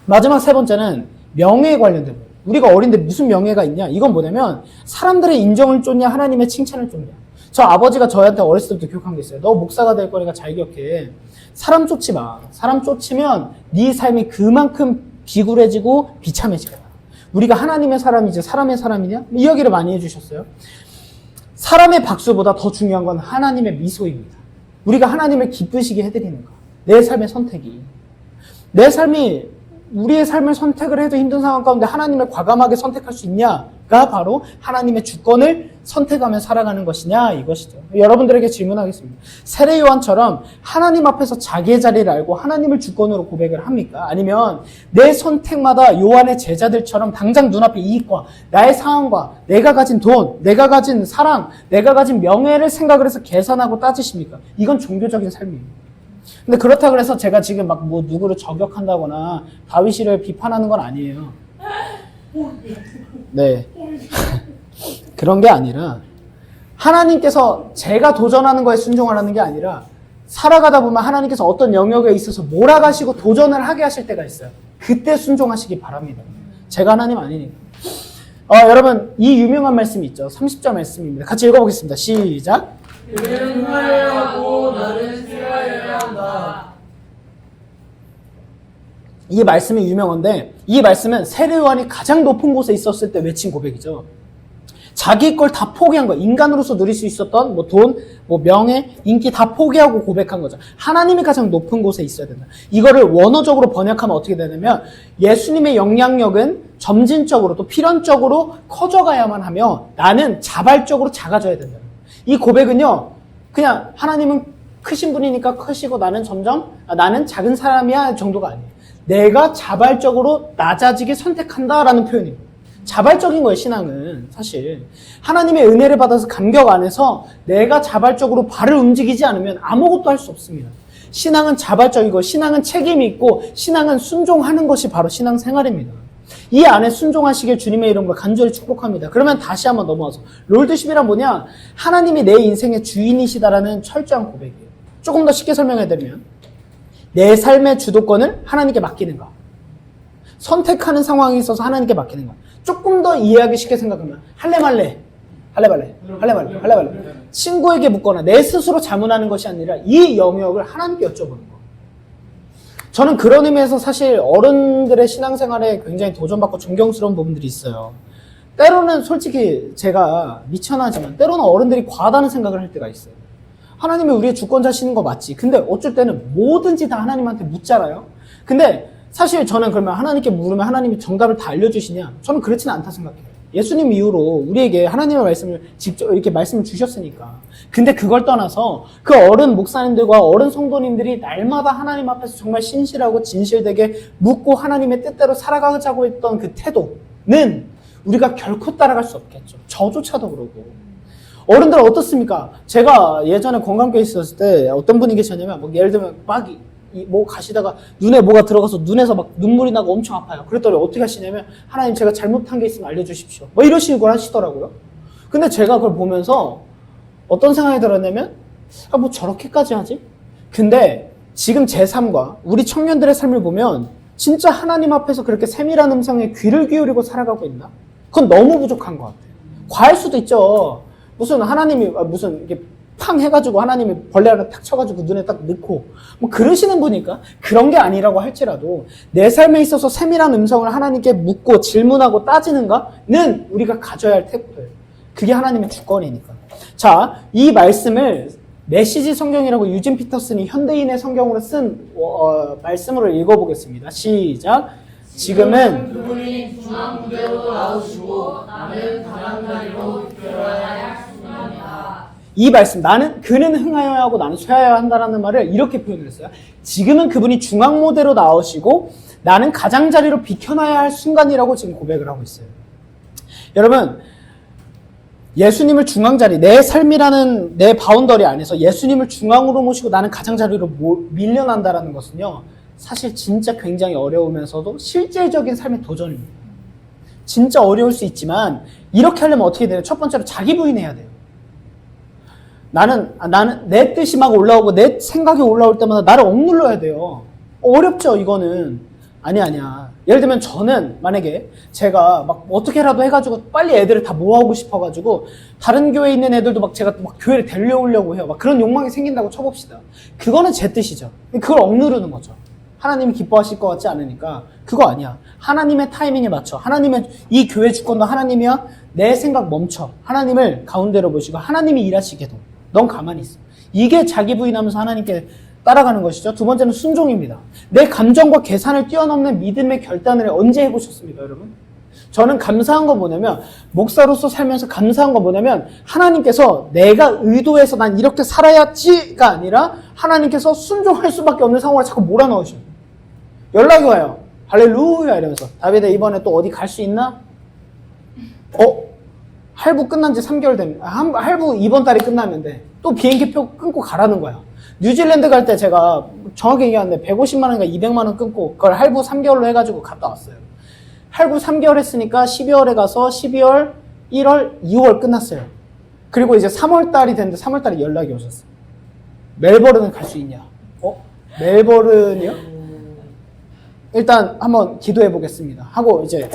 마지막 세 번째는 명예에 관련된 부분. 우리가 어린데 무슨 명예가 있냐? 이건 뭐냐면 사람들의 인정을 쫓냐 하나님의 칭찬을 쫓냐. 저 아버지가 저한테 어렸을 때부터 교육한 게 있어요. 너 목사가 될 거니까 잘 기억해. 사람 쫓지 마. 사람 쫓으면 네 삶이 그만큼 비굴해지고 비참해지거든. 우리가 하나님의 사람이지 사람의 사람이냐? 이 이야기를 많이 해주셨어요. 사람의 박수보다 더 중요한 건 하나님의 미소입니다. 우리가 하나님을 기쁘시게 해드리는 거. 내 삶의 선택이. 내 삶이 우리의 삶을 선택을 해도 힘든 상황 가운데 하나님을 과감하게 선택할 수 있냐가 바로 하나님의 주권을 선택하며 살아가는 것이냐 이것이죠. 여러분들에게 질문하겠습니다. 세례 요한처럼 하나님 앞에서 자기의 자리를 알고 하나님을 주권으로 고백을 합니까? 아니면 내 선택마다 요한의 제자들처럼 당장 눈앞의 이익과 나의 상황과 내가 가진 돈, 내가 가진 사랑, 내가 가진 명예를 생각을 해서 계산하고 따지십니까? 이건 종교적인 삶입니다. 근데 그렇다고 해서 제가 지금 막 뭐 누구를 저격한다거나 다윗이를 비판하는 건 아니에요. 네. 그런 게 아니라 하나님께서 제가 도전하는 거에 순종하라는 게 아니라 살아가다 보면 하나님께서 어떤 영역에 있어서 몰아가시고 도전을 하게 하실 때가 있어요. 그때 순종하시기 바랍니다. 제가 하나님 아니니까. 여러분 이 유명한 말씀이 있죠. 30절 말씀입니다. 같이 읽어보겠습니다. 시작. 그는 흥하여야 하고 나는 쇠하여야 한다. 이 말씀이 유명한데 이 말씀은 세례 요한이 가장 높은 곳에 있었을 때 외친 고백이죠. 자기 걸 다 포기한 거야. 인간으로서 누릴 수 있었던 뭐 돈, 뭐 명예, 인기 다 포기하고 고백한 거죠. 하나님이 가장 높은 곳에 있어야 된다. 이거를 원어적으로 번역하면 어떻게 되냐면 예수님의 영향력은 점진적으로 또 필연적으로 커져가야만 하며 나는 자발적으로 작아져야 된다. 이 고백은요. 그냥 하나님은 크신 분이니까 크시고 나는 나는 작은 사람이야 정도가 아니에요. 내가 자발적으로 낮아지게 선택한다라는 표현이에요. 자발적인 거예요, 신앙은. 사실 하나님의 은혜를 받아서 감격 안에서 내가 자발적으로 발을 움직이지 않으면 아무것도 할 수 없습니다. 신앙은 자발적이고 신앙은 책임이 있고 신앙은 순종하는 것이 바로 신앙생활입니다. 이 안에 순종하시길 주님의 이름으로 간절히 축복합니다. 그러면 다시 한번 넘어와서 롤드십이란 뭐냐? 하나님이 내 인생의 주인이시다라는 철저한 고백이에요. 조금 더 쉽게 설명해드리면 내 삶의 주도권을 하나님께 맡기는 거. 선택하는 상황이 있어서 하나님께 맡기는 거. 조금 더 이해하기 쉽게 생각하면 할래 말래 친구에게 묻거나 내 스스로 자문하는 것이 아니라 이 영역을 하나님께 여쭤보는 거. 저는 그런 의미에서 사실 어른들의 신앙생활에 굉장히 도전받고 존경스러운 부분들이 있어요. 때로는 솔직히 제가 미천하지만 때로는 어른들이 과하다는 생각을 할 때가 있어요. 하나님이 우리의 주권자시는 거 맞지. 근데 어쩔 때는 뭐든지 다 하나님한테 묻잖아요. 근데 사실 저는 그러면 하나님께 물으면 하나님이 정답을 다 알려주시냐? 저는 그렇지는 않다 생각해요. 예수님 이후로 우리에게 하나님의 말씀을 직접 이렇게 말씀을 주셨으니까. 근데 그걸 떠나서 그 어른 목사님들과 어른 성도님들이 날마다 하나님 앞에서 정말 신실하고 진실되게 묻고 하나님의 뜻대로 살아가자고 했던 그 태도는 우리가 결코 따라갈 수 없겠죠. 저조차도 그러고. 어른들 어떻습니까? 제가 예전에 건강교회 있었을 때 어떤 분이 계셨냐면 뭐 예를 들면 뭐 가시다가 눈에 뭐가 들어가서 눈에서 막 눈물이 나고 엄청 아파요. 그랬더니 어떻게 하시냐면 하나님 제가 잘못한 게 있으면 알려주십시오. 뭐 이러시는 걸 하시더라고요. 근데 제가 그걸 보면서 어떤 생각이 들었냐면 뭐 저렇게까지 하지? 근데 지금 제 삶과 우리 청년들의 삶을 보면 진짜 하나님 앞에서 그렇게 세밀한 음성에 귀를 기울이고 살아가고 있나? 그건 너무 부족한 것 같아요. 과할 수도 있죠. 무슨 하나님이 무슨 이렇게 팡 해가지고 하나님이 벌레 하나 탁 쳐가지고 눈에 딱 넣고 뭐 그러시는 분이니까 그런 게 아니라고 할지라도 내 삶에 있어서 세밀한 음성을 하나님께 묻고 질문하고 따지는가는 우리가 가져야 할 태도예요. 그게 하나님의 주권이니까. 자, 이 말씀을 메시지 성경이라고 유진 피터슨이 현대인의 성경으로 쓴 말씀으로 읽어보겠습니다. 시작. 지금은 그분이 중앙 무대로 나오시고 나는 가장자리로 들어야 할 순간이다. 이 말씀, 그는 흥하여야 하고 나는 쇠하여야 한다라는 말을 이렇게 표현을 했어요. 지금은 그분이 중앙무대로 나오시고 나는 가장자리로 비켜나야 할 순간이라고 지금 고백을 하고 있어요. 여러분, 예수님을 중앙자리, 내 삶이라는 내 바운더리 안에서 예수님을 중앙으로 모시고 나는 가장자리로 밀려난다라는 것은요, 사실 진짜 굉장히 어려우면서도 실제적인 삶의 도전입니다. 진짜 어려울 수 있지만 이렇게 하려면 어떻게 돼요? 첫 번째로 자기 부인해야 돼요. 나는 내 뜻이 막 올라오고 내 생각이 올라올 때마다 나를 억눌러야 돼요. 어렵죠, 이거는. 아니야. 예를 들면 저는 만약에 제가 막 어떻게라도 해가지고 빨리 애들을 다 모아오고 싶어가지고 다른 교회에 있는 애들도 막 제가 막 교회를 데려오려고 해요. 막 그런 욕망이 생긴다고 쳐봅시다. 그거는 제 뜻이죠. 그걸 억누르는 거죠. 하나님이 기뻐하실 것 같지 않으니까 그거 아니야. 하나님의 타이밍에 맞춰. 하나님의 이 교회 주권도 하나님이야. 내 생각 멈춰. 하나님을 가운데로 보시고 하나님이 일하시게 둬. 넌 가만히 있어. 이게 자기 부인하면서 하나님께 따라가는 것이죠. 두 번째는 순종입니다. 내 감정과 계산을 뛰어넘는 믿음의 결단을 언제 해보셨습니까, 여러분? 저는 감사한 건 뭐냐면, 목사로서 살면서 감사한 건 뭐냐면, 하나님께서 내가 의도해서 난 이렇게 살아야지가 아니라 하나님께서 순종할 수밖에 없는 상황을 자꾸 몰아넣으셔요. 연락이 와요. 할렐루야 이러면서. 다비드 이번에 또 어디 갈 수 있나? 할부 끝난 지 3개월 됩니다. 할부 이번 달이 끝나는데 또 비행기표 끊고 가라는 거야. 뉴질랜드 갈 때 제가 정확히 얘기하는데 150만 원인가 200만 원 끊고 그걸 할부 3개월로 해가지고 갔다 왔어요. 할부 3개월 했으니까 12월에 가서 12월, 1월, 2월 끝났어요. 그리고 이제 3월 달이 됐는데 3월 달에 연락이 오셨어요. 멜버른을 갈 수 있냐? 멜버른이요? 일단 한번 기도해 보겠습니다. 하고 이제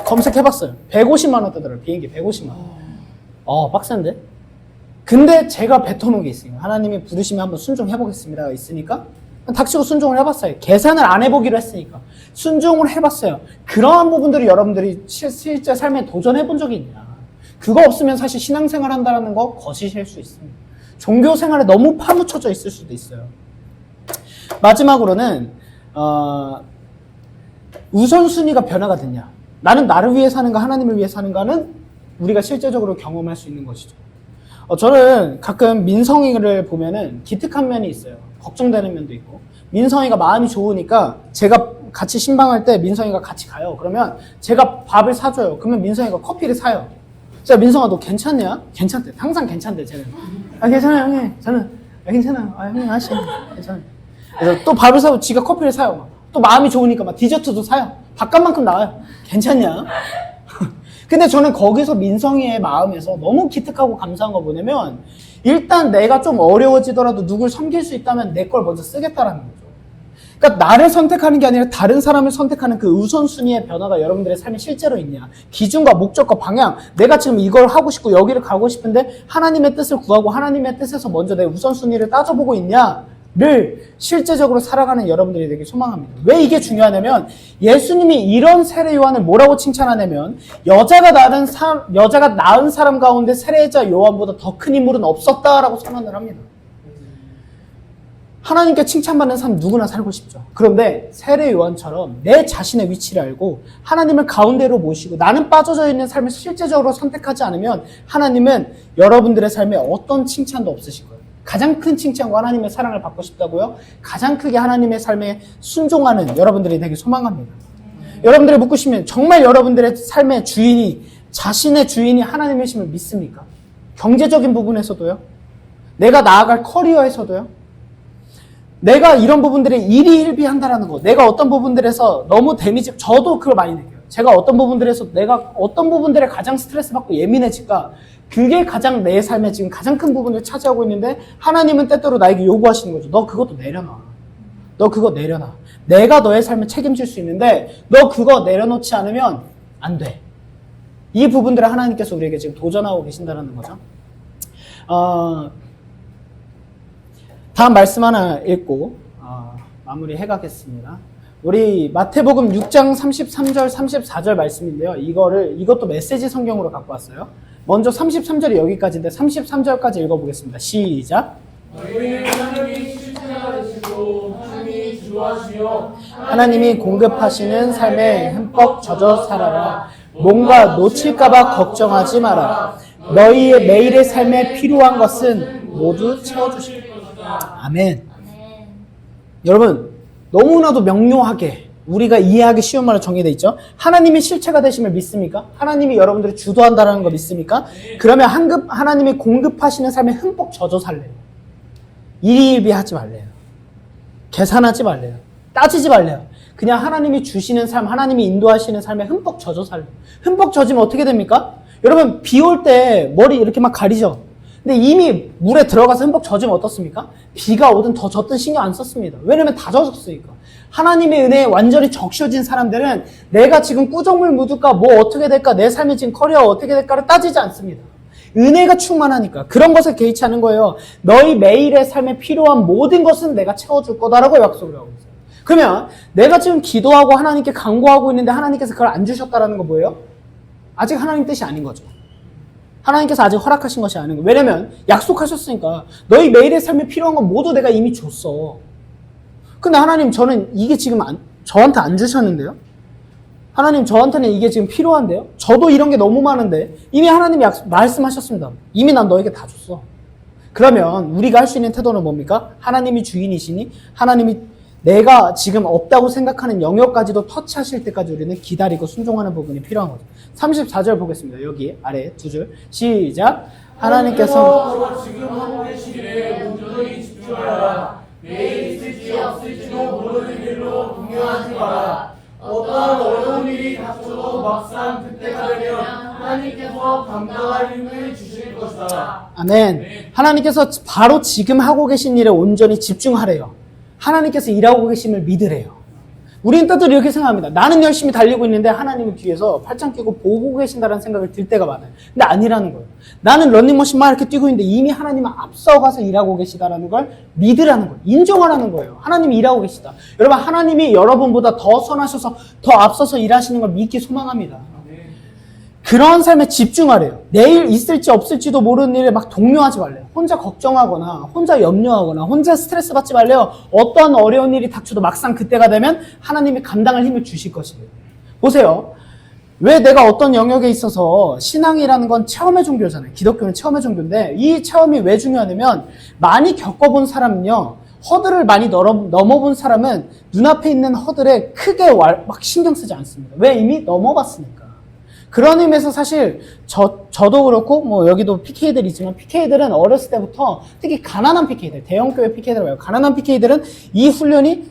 검색해봤어요. 150만 원 뜨더라고요. 비행기 150만 원. 빡센데? 근데 제가 뱉어놓은 게 있어요. 하나님이 부르시면 한번 순종해보겠습니다. 있으니까 닥치고 순종을 해봤어요. 계산을 안 해보기로 했으니까 순종을 해봤어요. 그러한 부분들이 여러분들이 실제 삶에 도전해본 적이 있냐? 그거 없으면 사실 신앙생활 한다는 거 거짓일 수 있습니다. 종교생활에 너무 파묻혀져 있을 수도 있어요. 마지막으로는 우선순위가 변화가 됐냐. 나는 나를 위해 사는가 하나님을 위해 사는가는 우리가 실제적으로 경험할 수 있는 것이죠. 저는 가끔 민성이를 보면은 기특한 면이 있어요. 걱정되는 면도 있고. 민성이가 마음이 좋으니까 제가 같이 신방할 때 민성이가 같이 가요. 그러면 제가 밥을 사줘요. 그러면 민성이가 커피를 사요. 제가 민성아 너 괜찮냐? 괜찮대. 항상 괜찮대 쟤는. 괜찮아요 형님. 저는 괜찮아요. 형님 아저씨 괜찮아요. 그래서 또 밥을 사고 지가 커피를 사요. 또 마음이 좋으니까 막 디저트도 사요. 밥값만큼 나와요. 괜찮냐? 근데 저는 거기서 민성이의 마음에서 너무 기특하고 감사한 거 뭐냐면 일단 내가 좀 어려워지더라도 누굴 섬길 수 있다면 내 걸 먼저 쓰겠다라는 거죠. 그러니까 나를 선택하는 게 아니라 다른 사람을 선택하는 그 우선순위의 변화가 여러분들의 삶에 실제로 있냐. 기준과 목적과 방향. 내가 지금 이걸 하고 싶고 여기를 가고 싶은데 하나님의 뜻을 구하고 하나님의 뜻에서 먼저 내 우선순위를 따져보고 있냐를 실제적으로 살아가는 여러분들이 되게 소망합니다. 왜 이게 중요하냐면 예수님이 이런 세례 요한을 뭐라고 칭찬하냐면 여자가 낳은 사람 가운데 세례자 요한보다 더 큰 인물은 없었다라고 선언을 합니다. 하나님께 칭찬받는 사람 누구나 살고 싶죠. 그런데 세례 요한처럼 내 자신의 위치를 알고 하나님을 가운데로 모시고 나는 빠져져 있는 삶을 실제적으로 선택하지 않으면 하나님은 여러분들의 삶에 어떤 칭찬도 없으실 거예요. 가장 큰 칭찬과 하나님의 사랑을 받고 싶다고요? 가장 크게 하나님의 삶에 순종하는 여러분들이 되게 소망합니다. 여러분들이 묻고 싶으면 정말 여러분들의 삶의 주인이 자신의 주인이 하나님이심을 믿습니까? 경제적인 부분에서도요? 내가 나아갈 커리어에서도요? 내가 이런 부분들에 일희일비한다라는 거. 내가 어떤 부분들에서 너무 저도 그걸 많이 느껴요. 제가 어떤 부분들에서 내가 어떤 부분들에 가장 스트레스 받고 예민해질까? 그게 가장 내 삶에 지금 가장 큰 부분을 차지하고 있는데 하나님은 때때로 나에게 요구하시는 거죠. 너 그것도 내려놔. 너 그거 내려놔. 내가 너의 삶을 책임질 수 있는데 너 그거 내려놓지 않으면 안 돼. 이 부분들을 하나님께서 우리에게 지금 도전하고 계신다는 거죠. 다음 말씀 하나 읽고 마무리해 가겠습니다. 우리 마태복음 6장 33절 34절 말씀인데요. 이것도 메시지 성경으로 갖고 왔어요. 먼저 33절이 여기까지인데 33절까지 읽어보겠습니다. 시작. 너희는 하나님이 실체가 되시고 하나님이 주하시며 하나님이 공급하시는 삶에 흠뻑 젖어 살아라. 뭔가 놓칠까봐 걱정하지 마라. 너희의 매일의 삶에 필요한 것은 모두 채워주실 것이다. 아멘. 여러분 너무나도 명료하게 우리가 이해하기 쉬운 말로 정의되어 있죠. 하나님이 실체가 되심을 믿습니까? 하나님이 여러분들을 주도한다는 거 믿습니까? 그러면 하나님이 공급하시는 삶에 흠뻑 젖어 살래요. 일희일비하지 말래요. 계산하지 말래요. 따지지 말래요. 그냥 하나님이 주시는 삶, 하나님이 인도하시는 삶에 흠뻑 젖어 살래요. 흠뻑 젖으면 어떻게 됩니까? 여러분 비 올 때 머리 이렇게 막 가리죠. 근데 이미 물에 들어가서 흠뻑 젖으면 어떻습니까? 비가 오든 더 젖든 신경 안 썼습니다. 왜냐면 다 젖었으니까. 하나님의 은혜에 완전히 적셔진 사람들은 내가 지금 꾸정물 묻을까 뭐 어떻게 될까 내 삶의 지금 커리어 어떻게 될까를 따지지 않습니다. 은혜가 충만하니까 그런 것에 개의치 않은 거예요. 너희 매일의 삶에 필요한 모든 것은 내가 채워줄 거다라고 약속을 하고 있어요. 그러면 내가 지금 기도하고 하나님께 간구하고 있는데 하나님께서 그걸 안 주셨다라는 거 뭐예요? 아직 하나님 뜻이 아닌 거죠. 하나님께서 아직 허락하신 것이 아닌 거예요. 왜냐면 약속하셨으니까 너희 매일의 삶에 필요한 건 모두 내가 이미 줬어. 근데 하나님 저는 이게 지금 저한테 안 주셨는데요? 하나님 저한테는 이게 지금 필요한데요? 저도 이런 게 너무 많은데 이미 하나님이 말씀하셨습니다. 이미 난 너에게 다 줬어. 그러면 우리가 할 수 있는 태도는 뭡니까? 하나님이 주인이시니 하나님이 내가 지금 없다고 생각하는 영역까지도 터치하실 때까지 우리는 기다리고 순종하는 부분이 필요한 거죠. 34절 보겠습니다. 여기 아래 두 줄 시작. 하나님께서 지금 하고 계신 일에 온전히 집중하라. 내일 있을지 없을지도 모르는 일로 동요하지 마라. 어떠한 어려운 일이 닥쳐도 막상 그때가 되면 하나님께서 감당할 힘을 주실 것이다. 아멘. 하나님께서 바로 지금 하고 계신 일에 온전히 집중하래요. 하나님께서 일하고 계심을 믿으래요. 우리는 때때로 이렇게 생각합니다. 나는 열심히 달리고 있는데 하나님은 뒤에서 팔짱 끼고 보고 계신다는 생각을 들 때가 많아요. 근데 아니라는 거예요. 나는 런닝머신 막 이렇게 뛰고 있는데 이미 하나님은 앞서가서 일하고 계시다라는 걸 믿으라는 거예요. 인정하라는 거예요. 하나님이 일하고 계시다. 여러분 하나님이 여러분보다 더 선하셔서 더 앞서서 일하시는 걸 믿기 소망합니다. 그런 삶에 집중하래요. 내일 있을지 없을지도 모르는 일에 막 동요하지 말래요. 혼자 걱정하거나 혼자 염려하거나 혼자 스트레스 받지 말래요. 어떠한 어려운 일이 닥쳐도 막상 그때가 되면 하나님이 감당할 힘을 주실 것이에요. 보세요. 왜 내가 어떤 영역에 있어서 신앙이라는 건 체험의 종교잖아요. 기독교는 체험의 종교인데 이 체험이 왜 중요하냐면 많이 겪어본 사람은요. 허들을 많이 넘어본 사람은 눈앞에 있는 허들에 크게 막 신경 쓰지 않습니다. 왜? 이미 넘어봤으니까. 그런 의미에서 사실 저도 그렇고 뭐 여기도 PK들이 있지만 PK들은 어렸을 때부터 특히 가난한 PK들, 대형교회 PK들 말고 가난한 PK들은 이 훈련이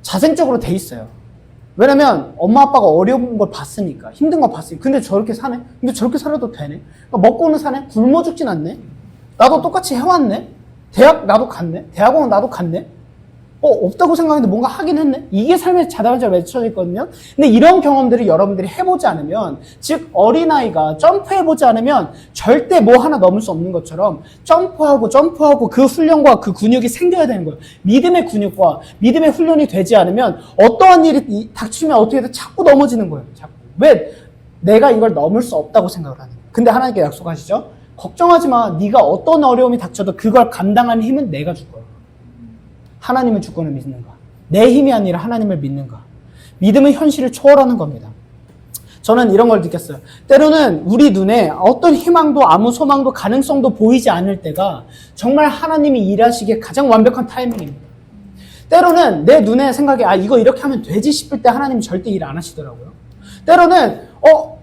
자생적으로 돼 있어요. 왜냐면 엄마 아빠가 어려운 걸 봤으니까 힘든 걸 봤으니까. 근데 저렇게 사네? 근데 저렇게 살아도 되네? 그러니까 먹고는 사네? 굶어 죽진 않네? 나도 똑같이 해왔네? 대학 나도 갔네? 대학원 나도 갔네? 없다고 생각했는데 뭔가 하긴 했네? 이게 삶의 자다자로 맺혀져 있거든요? 근데 이런 경험들을 여러분들이 해보지 않으면, 즉, 어린아이가 점프해보지 않으면 절대 뭐 하나 넘을 수 없는 것처럼 점프하고 그 훈련과 그 근육이 생겨야 되는 거예요. 믿음의 근육과 믿음의 훈련이 되지 않으면 어떠한 일이 닥치면 어떻게든 자꾸 넘어지는 거예요. 자꾸. 왜? 내가 이걸 넘을 수 없다고 생각을 하는 거예요. 근데 하나님께 약속하시죠? 걱정하지 마. 네가 어떤 어려움이 닥쳐도 그걸 감당하는 힘은 내가 줄 거야. 하나님의 주권을 믿는가? 내 힘이 아니라 하나님을 믿는가? 믿음은 현실을 초월하는 겁니다. 저는 이런 걸 느꼈어요. 때로는 우리 눈에 어떤 희망도 아무 소망도 가능성도 보이지 않을 때가 정말 하나님이 일하시기에 가장 완벽한 타이밍입니다. 때로는 내 눈에 생각에 이거 이렇게 하면 되지 싶을 때 하나님이 절대 일 안 하시더라고요. 때로는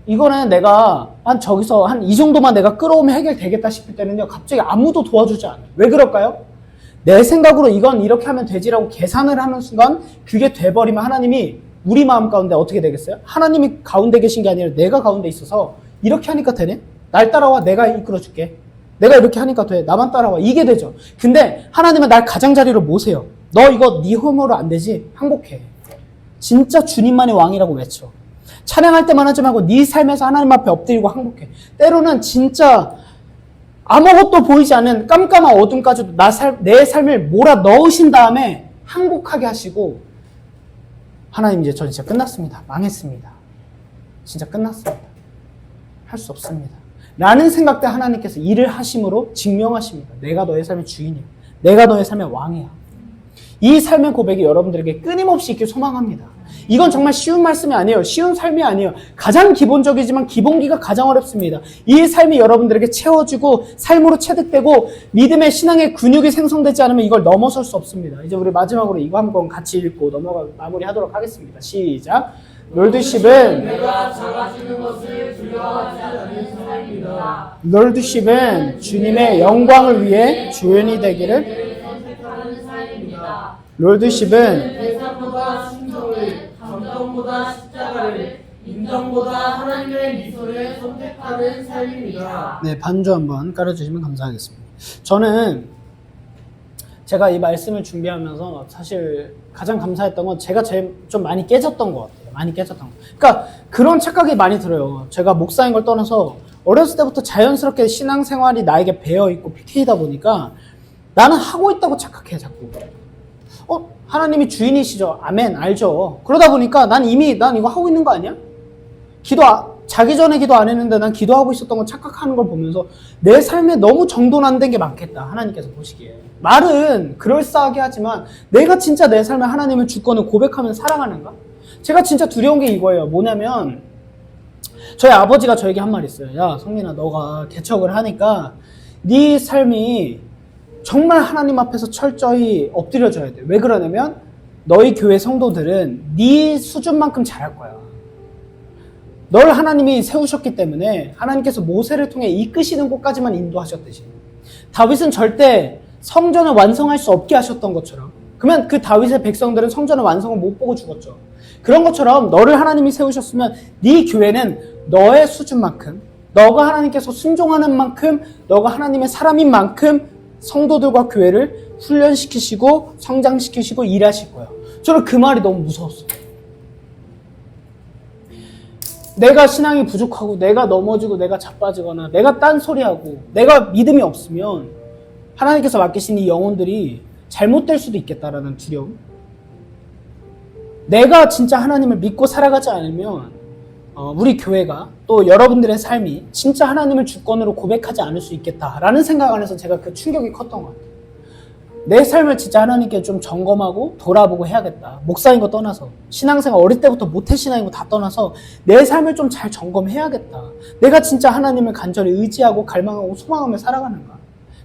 이거는 내가 저기서 한 이 정도만 내가 끌어오면 해결되겠다 싶을 때는요, 갑자기 아무도 도와주지 않아요. 왜 그럴까요? 내 생각으로 이건 이렇게 하면 되지라고 계산을 하는 순간 그게 돼버리면 하나님이 우리 마음 가운데 어떻게 되겠어요? 하나님이 가운데 계신 게 아니라 내가 가운데 있어서 이렇게 하니까 되네? 날 따라와, 내가 이끌어줄게. 내가 이렇게 하니까 돼. 나만 따라와. 이게 되죠. 근데 하나님은 날 가장자리로 모세요. 너 이거 네 힘으로 안 되지? 항복해. 진짜 주님만의 왕이라고 외쳐. 찬양할 때만 하지 말고 네 삶에서 하나님 앞에 엎드리고 항복해. 때로는 진짜 아무것도 보이지 않는 깜깜한 어둠까지도 내 삶을 몰아 넣으신 다음에 항복하게 하시고, 하나님 이제 저 진짜 끝났습니다. 망했습니다. 진짜 끝났습니다. 할 수 없습니다. 라는 생각 때 하나님께서 일을 하심으로 증명하십니다. 내가 너의 삶의 주인이야. 내가 너의 삶의 왕이야. 이 삶의 고백이 여러분들에게 끊임없이 있길 소망합니다. 이건 정말 쉬운 말씀이 아니에요. 쉬운 삶이 아니에요. 가장 기본적이지만 기본기가 가장 어렵습니다. 이 삶이 여러분들에게 채워지고 삶으로 체득되고 믿음의 신앙의 근육이 생성되지 않으면 이걸 넘어설 수 없습니다. 이제 우리 마지막으로 이거 한번 같이 읽고 마무리하도록 하겠습니다. 시작. 롤드십은 내가 작아지는 것을 두려워하지 않는 사람입니다. 롤드십은 주님의 영광을 위해 주연이 되기를. 선택하는 삶입니다. 롤드십은 대상보다 심정을, 감정보다 십자가를, 인정보다 하나님의 미소를 선택하는 삶입니다. 네, 반주 한번 깔아주시면 감사하겠습니다. 저는 제가 이 말씀을 준비하면서 사실 가장 감사했던 건 제가 제일 좀 많이 깨졌던 것 같아요. 많이 깨졌던 거. 그러니까 그런 착각이 많이 들어요. 제가 목사인 걸 떠나서 어렸을 때부터 자연스럽게 신앙생활이 나에게 배어있고 PK다 보니까 나는 하고 있다고 착각해, 자꾸. 하나님이 주인이시죠. 아멘, 알죠. 그러다 보니까 난 이거 하고 있는 거 아니야? 자기 전에 기도 안 했는데 난 기도하고 있었던 걸 착각하는 걸 보면서 내 삶에 너무 정돈 안 된 게 많겠다. 하나님께서 보시기에. 말은 그럴싸하게 하지만 내가 진짜 내 삶에 하나님의 주권을 고백하면 사랑하는가? 제가 진짜 두려운 게 이거예요. 뭐냐면 저희 아버지가 저에게 한 말이 있어요. 야, 성민아, 너가 개척을 하니까 네 삶이 정말 하나님 앞에서 철저히 엎드려져야 돼. 왜 그러냐면 너희 교회 성도들은 네 수준만큼 잘할 거야. 널 하나님이 세우셨기 때문에 하나님께서 모세를 통해 이끄시는 곳까지만 인도하셨듯이 다윗은 절대 성전을 완성할 수 없게 하셨던 것처럼, 그러면 그 다윗의 백성들은 성전의 완성을 못 보고 죽었죠. 그런 것처럼 너를 하나님이 세우셨으면 네 교회는 너의 수준만큼, 너가 하나님께서 순종하는 만큼, 너가 하나님의 사람인 만큼 성도들과 교회를 훈련시키시고 성장시키시고 일하실 거예요. 저는 그 말이 너무 무서웠어요. 내가 신앙이 부족하고 내가 넘어지고 내가 자빠지거나 내가 딴소리하고 내가 믿음이 없으면 하나님께서 맡기신 이 영혼들이 잘못될 수도 있겠다라는 두려움. 내가 진짜 하나님을 믿고 살아가지 않으면 우리 교회가 또 여러분들의 삶이 진짜 하나님을 주권으로 고백하지 않을 수 있겠다라는 생각 안에서 제가 그 충격이 컸던 것 같아요. 내 삶을 진짜 하나님께 좀 점검하고 돌아보고 해야겠다. 목사인 거 떠나서, 신앙생활 어릴 때부터 모태신앙인 거 다 떠나서 내 삶을 좀 잘 점검해야겠다. 내가 진짜 하나님을 간절히 의지하고 갈망하고 소망하며 살아가는가?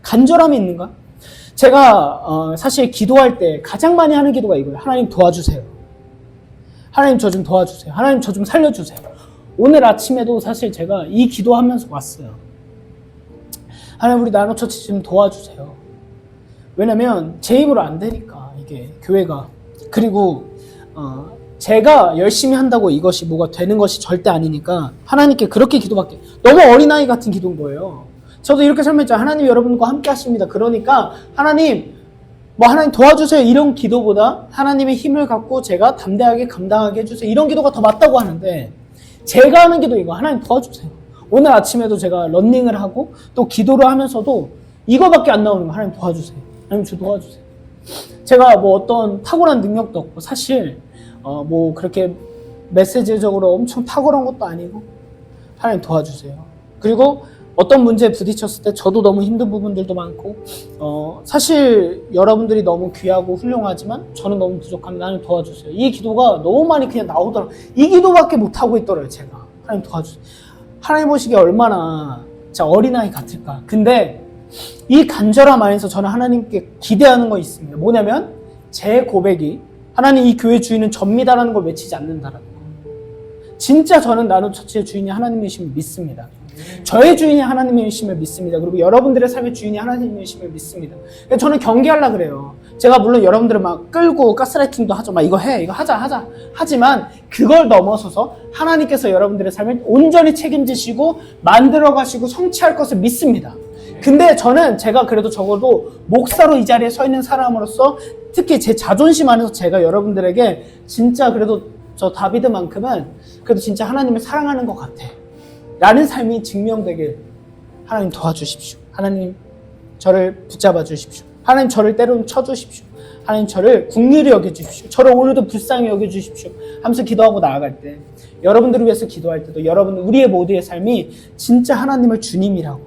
간절함이 있는가? 제가 사실 기도할 때 가장 많이 하는 기도가 이거예요. 하나님 도와주세요. 하나님 저 좀 도와주세요. 하나님 저 좀 살려주세요. 오늘 아침에도 사실 제가 이 기도하면서 왔어요. 하나님 우리 나노처치 좀 도와주세요. 왜냐면 제 힘으로 안 되니까 이게 교회가. 그리고 제가 열심히 한다고 이것이 뭐가 되는 것이 절대 아니니까 하나님께 그렇게 기도밖에. 너무 어린아이 같은 기도인 거예요. 저도 이렇게 설명했죠. 하나님 여러분과 함께 하십니다. 그러니까 하나님 하나님 도와주세요 이런 기도보다 하나님의 힘을 갖고 제가 담대하게 감당하게 해주세요 이런 기도가 더 맞다고 하는데, 제가 하는 기도 이거. 하나님 도와주세요. 오늘 아침에도 제가 런닝을 하고 또 기도를 하면서도 이거밖에 안 나오는 거예요. 하나님 도와주세요. 하나님 저 도와주세요. 제가 어떤 탁월한 능력도 없고 사실 그렇게 메시지적으로 엄청 탁월한 것도 아니고 하나님 도와주세요. 그리고 어떤 문제에 부딪혔을 때 저도 너무 힘든 부분들도 많고 사실 여러분들이 너무 귀하고 훌륭하지만 저는 너무 부족합니다. 하나님 도와주세요. 이 기도가 너무 많이 그냥 나오더라고요. 이 기도밖에 못하고 있더라고요. 제가. 하나님 도와주세요. 하나님 보시기에 얼마나 진짜 어린아이 같을까. 근데 이 간절함 안에서 저는 하나님께 기대하는 거 있습니다. 뭐냐면 제 고백이 하나님 이 교회 주인은 접니다라는 걸 외치지 않는다라는 거. 진짜 저는 나노처치의 주인이 하나님이심을 믿습니다. 저의 주인이 하나님이심을 믿습니다. 그리고 여러분들의 삶의 주인이 하나님이심을 믿습니다. 저는 경계하려고 그래요. 제가 물론 여러분들을 막 끌고 가스라이팅도 하죠. 이거 해, 이거 하자. 하지만 그걸 넘어서서 하나님께서 여러분들의 삶을 온전히 책임지시고 만들어가시고 성취할 것을 믿습니다. 근데 저는 제가 그래도 적어도 목사로 이 자리에 서 있는 사람으로서 특히 제 자존심 안에서 제가 여러분들에게 진짜 그래도 저 다비드만큼은 그래도 진짜 하나님을 사랑하는 것 같아 라는 삶이 증명되길 하나님 도와주십시오. 하나님 저를 붙잡아 주십시오. 하나님 저를 때로는 쳐주십시오. 하나님 저를 긍휼히 여겨주십시오. 저를 오늘도 불쌍히 여겨주십시오 하면서 기도하고 나아갈 때, 여러분들을 위해서 기도할 때도 여러분 우리의 모두의 삶이 진짜 하나님을 주님이라고,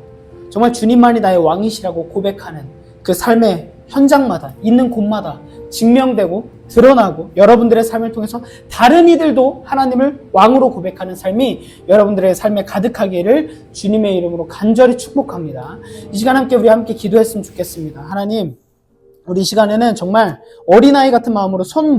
정말 주님만이 나의 왕이시라고 고백하는 그 삶의 현장마다 있는 곳마다 증명되고 드러나고 여러분들의 삶을 통해서 다른 이들도 하나님을 왕으로 고백하는 삶이 여러분들의 삶에 가득하기를 주님의 이름으로 간절히 축복합니다. 이 시간 우리 함께 기도했으면 좋겠습니다. 하나님, 우리 이 시간에는 정말 어린아이 같은 마음으로 손 모아